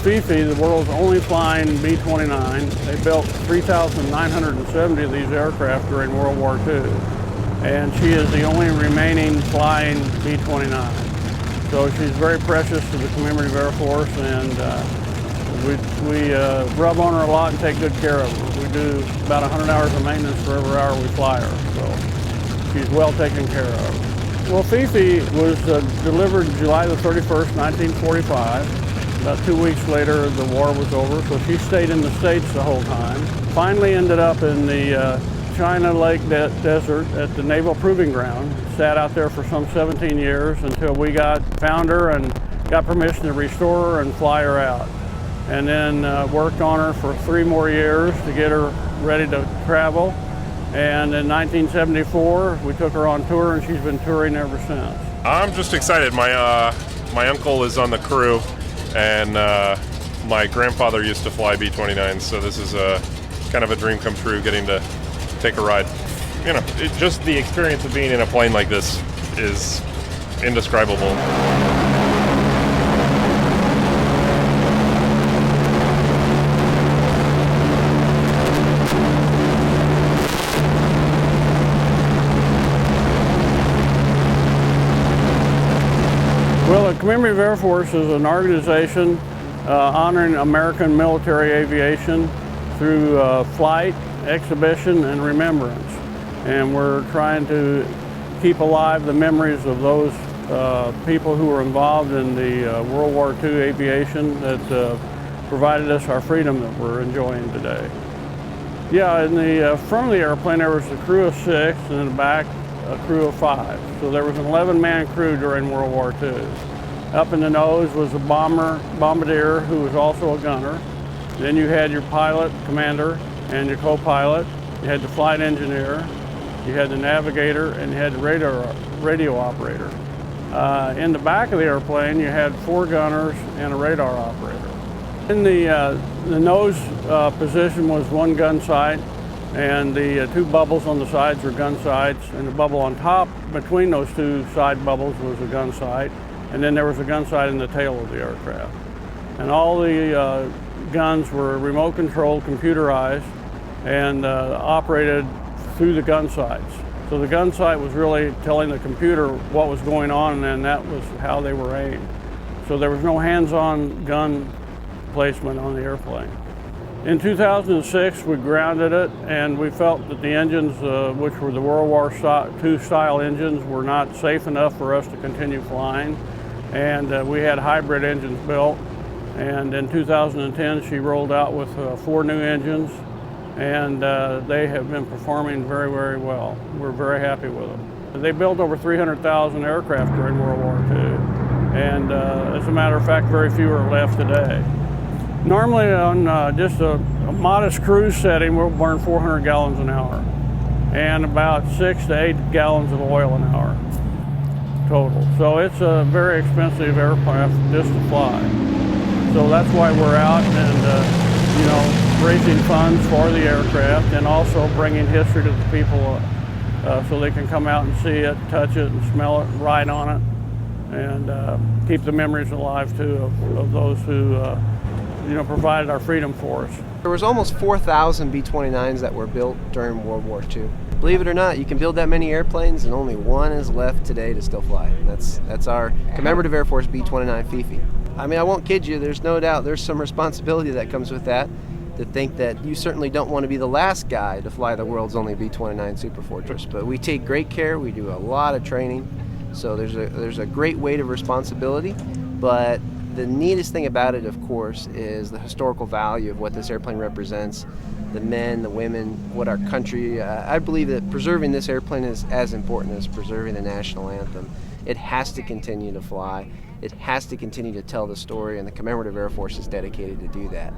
FiFi, the world's only flying B-29. They built 3,970 of these aircraft during World War II. And she is the only remaining flying B-29. So she's very precious to the Commemorative Air Force, and we rub on her a lot and take good care of her. We do about 100 hours of maintenance for every hour we fly her, so she's well taken care of. Well, FiFi was delivered July the 31st, 1945. About 2 weeks later, the war was over, so she stayed in the States the whole time. Finally ended up in the China Lake Desert at the Naval Proving Ground. Sat out there for some 17 years until we found her and got permission to restore her and fly her out. And then worked on her for 3 more years to get her ready to travel. And in 1974, we took her on tour, and she's been touring ever since. I'm just excited. My uncle is on the crew, and my grandfather used to fly B-29, so this is kind of a dream come true, getting to take a ride. You know, just the experience of being in a plane like this is indescribable. Well, the Commemorative Air Force is an organization honoring American military aviation through flight, exhibition, and remembrance. And we're trying to keep alive the memories of those people who were involved in the World War II aviation that provided us our freedom that we're enjoying today. Yeah, in the front of the airplane there was a crew of 6, and in the back a crew of 5. So there was an 11-man crew during World War II. Up in the nose was a bombardier who was also a gunner. Then you had your pilot, commander, and your co-pilot. You had the flight engineer, you had the navigator, and you had the radio operator. In the back of the airplane, you had 4 gunners and a radar operator. In the nose position was 1 gun sight, and the 2 bubbles on the sides were gun sights, and the bubble on top between those 2 side bubbles was a gun sight, and then there was a gun sight in the tail of the aircraft. And all the guns were remote controlled, computerized, and operated through the gun sights. So the gun sight was really telling the computer what was going on, and that was how they were aimed. So there was no hands-on gun placement on the airplane. In 2006, we grounded it, and we felt that the engines, which were the World War II style engines, were not safe enough for us to continue flying. And we had hybrid engines built. And in 2010, she rolled out with 4 new engines, and they have been performing very, very well. We're very happy with them. They built over 300,000 aircraft during World War II, and as a matter of fact, very few are left today. Normally on just a modest cruise setting, we'll burn 400 gallons an hour, and about 6 to 8 gallons of oil an hour total. So it's a very expensive aircraft just to fly. So that's why we're out and, raising funds for the aircraft, and also bringing history to the people so they can come out and see it, touch it, and smell it, ride on it, and keep the memories alive too of those who provided our freedom for us. There was almost 4,000 B-29s that were built during World War II. Believe it or not, you can build that many airplanes and only 1 is left today to still fly. And that's our Commemorative Air Force B-29 FiFi. I mean, I won't kid you, there's no doubt there's some responsibility that comes with that, to think that you certainly don't want to be the last guy to fly the world's only B-29 Superfortress. But we take great care, we do a lot of training, so there's a great weight of responsibility. But the neatest thing about it, of course, is the historical value of what this airplane represents, the men, the women, what our country. I believe that preserving this airplane is as important as preserving the national anthem. It has to continue to fly. It has to continue to tell the story, and the Commemorative Air Force is dedicated to do that.